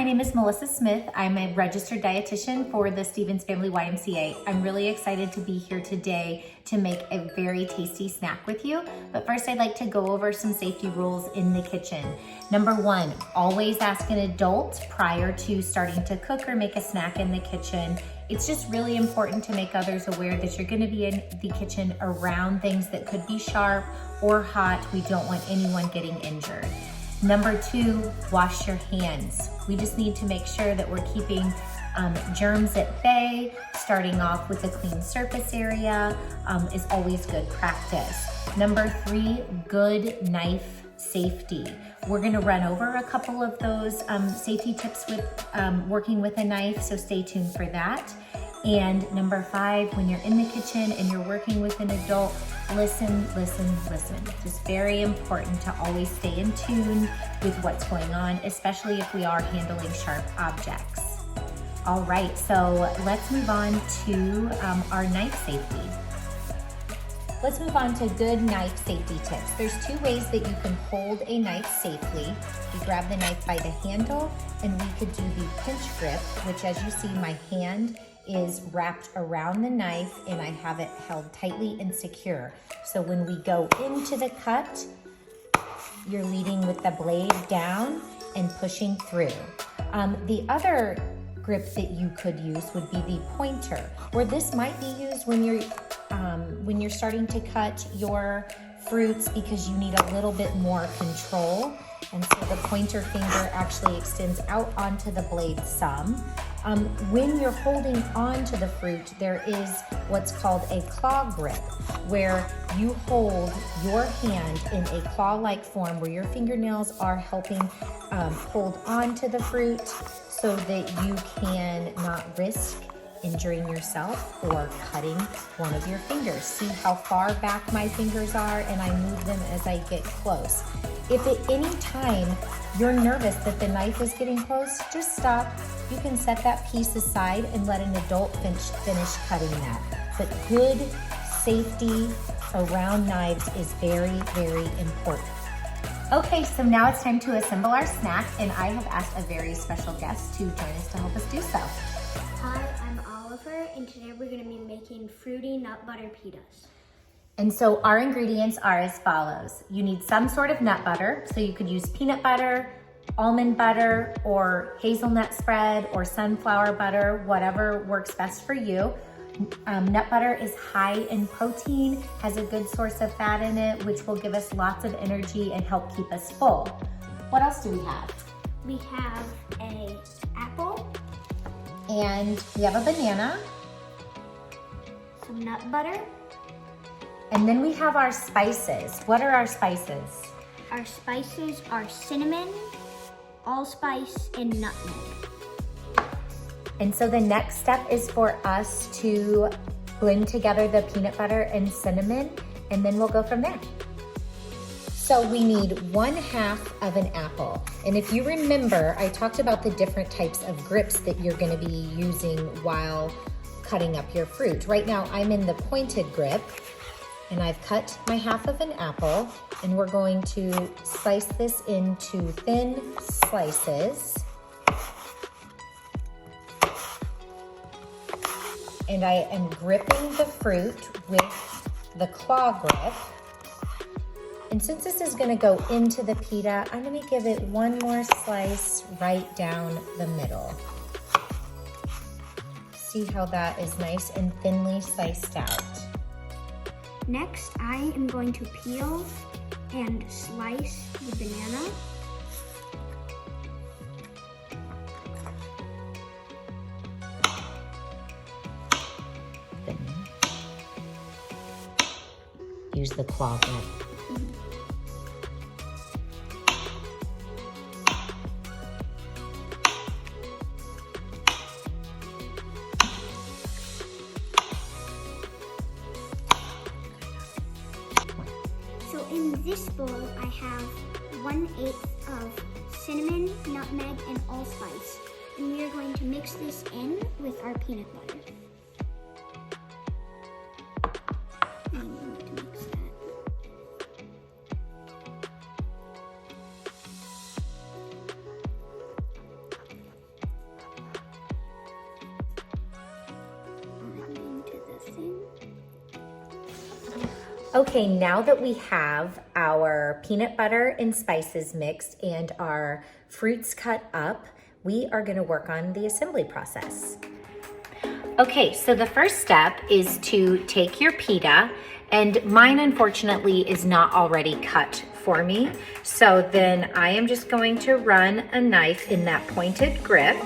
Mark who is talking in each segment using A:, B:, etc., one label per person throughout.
A: my name is Melissa Smith. I'm a registered dietitian for the Stevens Family YMCA. I'm really excited to be here today to make a very tasty snack with you. But first, I'd like to go over some safety rules in the kitchen. Number one, always ask an adult prior to starting to cook or make a snack in the kitchen. It's just really important to make others aware that you're gonna be in the kitchen around things that could be sharp or hot. We don't want anyone getting injured. Number two, wash your hands. We just need to make sure that we're keeping germs at bay. Starting off with a clean surface area is always good practice. Number three, good knife safety. We're gonna run over a couple of those safety tips with working with a knife, so stay tuned for that. And number five, when you're in the kitchen and you're working with an adult, listen. Just very important to always stay in tune with what's going on, especially if we are handling sharp objects. All right, so let's move on to our knife safety. Let's move on to good knife safety tips. There's two ways that you can hold a knife safely. You grab the knife by the handle, and we could do the pinch grip, which, as you see, my hand is wrapped around the knife and I have it held tightly and secure. So when we go into the cut, you're leading with the blade down and pushing through. The other grip that you could use would be the pointer, or this might be used when you're starting to cut your fruits because you need a little bit more control. And so the pointer finger actually extends out onto the blade some. When you're holding on to the fruit, there is what's called a claw grip, where you hold your hand in a claw-like form where your fingernails are helping hold on to the fruit so that you can not risk injuring yourself or cutting one of your fingers. See how far back my fingers are, and I move them as I get close. If at any time you're nervous that the knife is getting close, just stop. You can set that piece aside and let an adult finish cutting that. But good safety around knives is very, very important. Okay, so now it's time to assemble our snack, and I have asked a very special guest to join us to help us do so.
B: Hi, I'm Oliver, and today we're gonna be making fruity nut butter pitas.
A: And so our ingredients are as follows. You need some sort of nut butter, so you could use peanut butter, almond butter, or hazelnut spread, or sunflower butter, whatever works best for you. Nut butter is high in protein, has a good source of fat in it, which will give us lots of energy and help keep us full. What else do we have?
B: We have an apple,
A: and we have a banana,
B: some nut butter,
A: and then we have our spices. What are our spices?
B: Our spices are cinnamon, allspice, and nutmeg.
A: And so the next step is for us to blend together the peanut butter and cinnamon, and then we'll go from there. So we need 1/2 of an apple. And if you remember, I talked about the different types of grips that you're gonna be using while cutting up your fruit. Right now, I'm in the pointed grip, and I've cut my 1/2 of an apple, and we're going to slice this into thin slices. And I am gripping the fruit with the claw grip. And since this is gonna go into the pita, I'm gonna give it one more slice right down the middle. See how that is nice and thinly sliced out.
B: Next, I am going to peel and slice the banana.
A: Use the claw grip.
B: So in this bowl, I have 1/8 of cinnamon, nutmeg, and allspice. And we are going to mix this in with our peanut butter. And we need to mix that.
A: Okay, now that we have our peanut butter and spices mixed and our fruits cut up, we are gonna work on the assembly process. Okay, so the first step is to take your pita, and mine unfortunately is not already cut for me. So then I am just going to run a knife in that pointed grip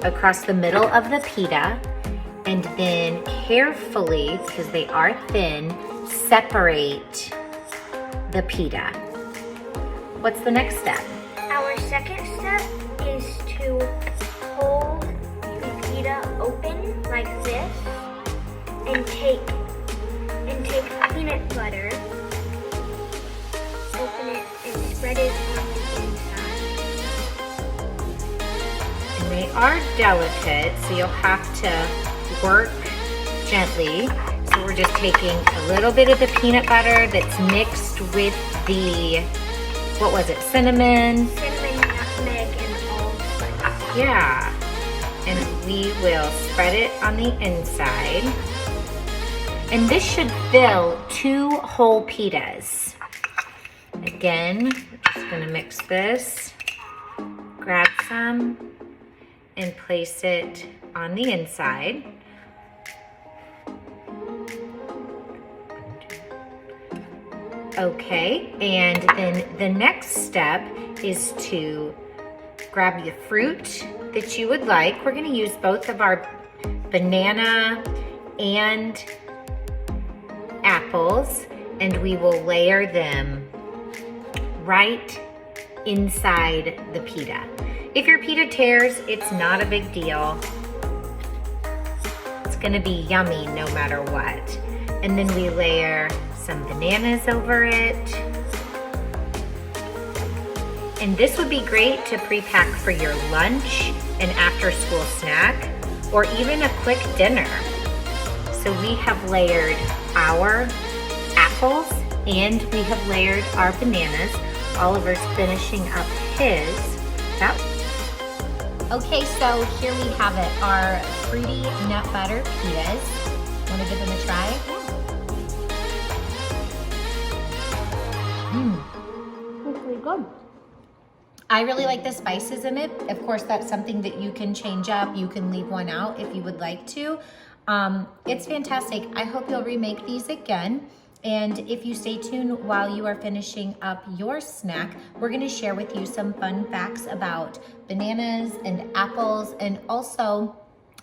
A: across the middle of the pita, and then carefully, because they are thin, separate the pita. What's the next step?
B: Our second step is to hold the pita open like this and take peanut butter, open it and spread it on the inside.
A: And they are delicate, so you'll have to work gently. So we're just taking a little bit of the peanut butter that's mixed with the, what was it, cinnamon?
B: Cinnamon, nutmeg, and allspice.
A: Yeah. And we will spread it on the inside. And this should fill 2 whole pitas. Again, we're just gonna mix this, grab some, and place it on the inside. Okay, and then the next step is to grab the fruit that you would like. We're gonna use both of our banana and apples, and we will layer them right inside the pita. If your pita tears, it's not a big deal. It's gonna be yummy no matter what. And then we layer some bananas over it. And this would be great to pre-pack for your lunch, an after-school snack, or even a quick dinner. So we have layered our apples and we have layered our bananas. Oliver's finishing up his. Okay, so here we have it, our fruity nut butter pitas. Wanna give them a try?
B: That's pretty good.
A: I really like the spices in it. Of course, that's something that you can change up. You can leave one out if you would like to. It's fantastic. I hope you'll remake these again. And if you stay tuned while you are finishing up your snack, we're gonna share with you some fun facts about bananas and apples, and also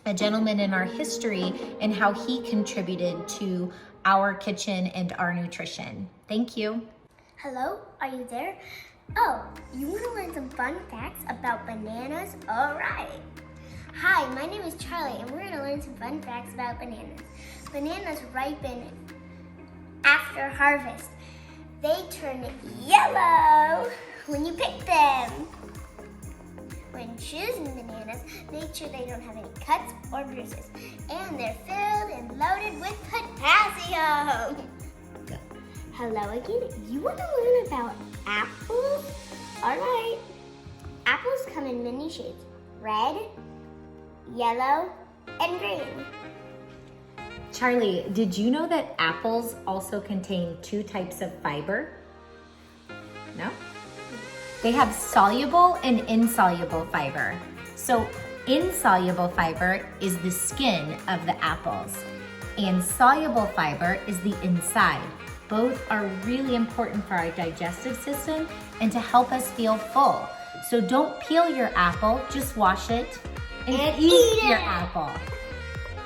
A: a gentleman in our history and how he contributed to our kitchen and our nutrition. Thank you.
B: Hello, are you there? Oh, you want to learn some fun facts about bananas? All right. Hi, my name is Charlie, and we're going to learn some fun facts about bananas. Bananas ripen after harvest. They turn yellow when you pick them. When choosing bananas, make sure they don't have any cuts or bruises. And they're filled and loaded with potassium. Hello again. You want to learn about apples? All right. Apples come in many shades: red, yellow, and green.
A: Charlie, did you know that apples also contain 2 types of fiber? No? They have soluble and insoluble fiber. So insoluble fiber is the skin of the apples, and soluble fiber is the inside. Both are really important for our digestive system and to help us feel full. So don't peel your apple, just wash it and eat your apple.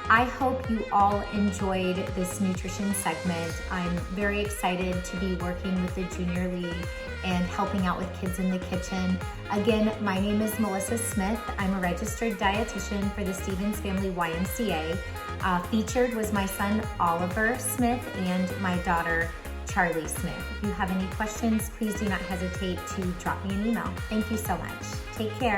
A: I hope you all enjoyed this nutrition segment. I'm very excited to be working with the Junior League and helping out with kids in the kitchen. Again, my name is Melissa Smith. I'm a registered dietitian for the Stevens Family YMCA. Featured was my son Oliver Smith and my daughter Charlie Smith. If you have any questions, please do not hesitate to drop me an email. Thank you so much. Take care.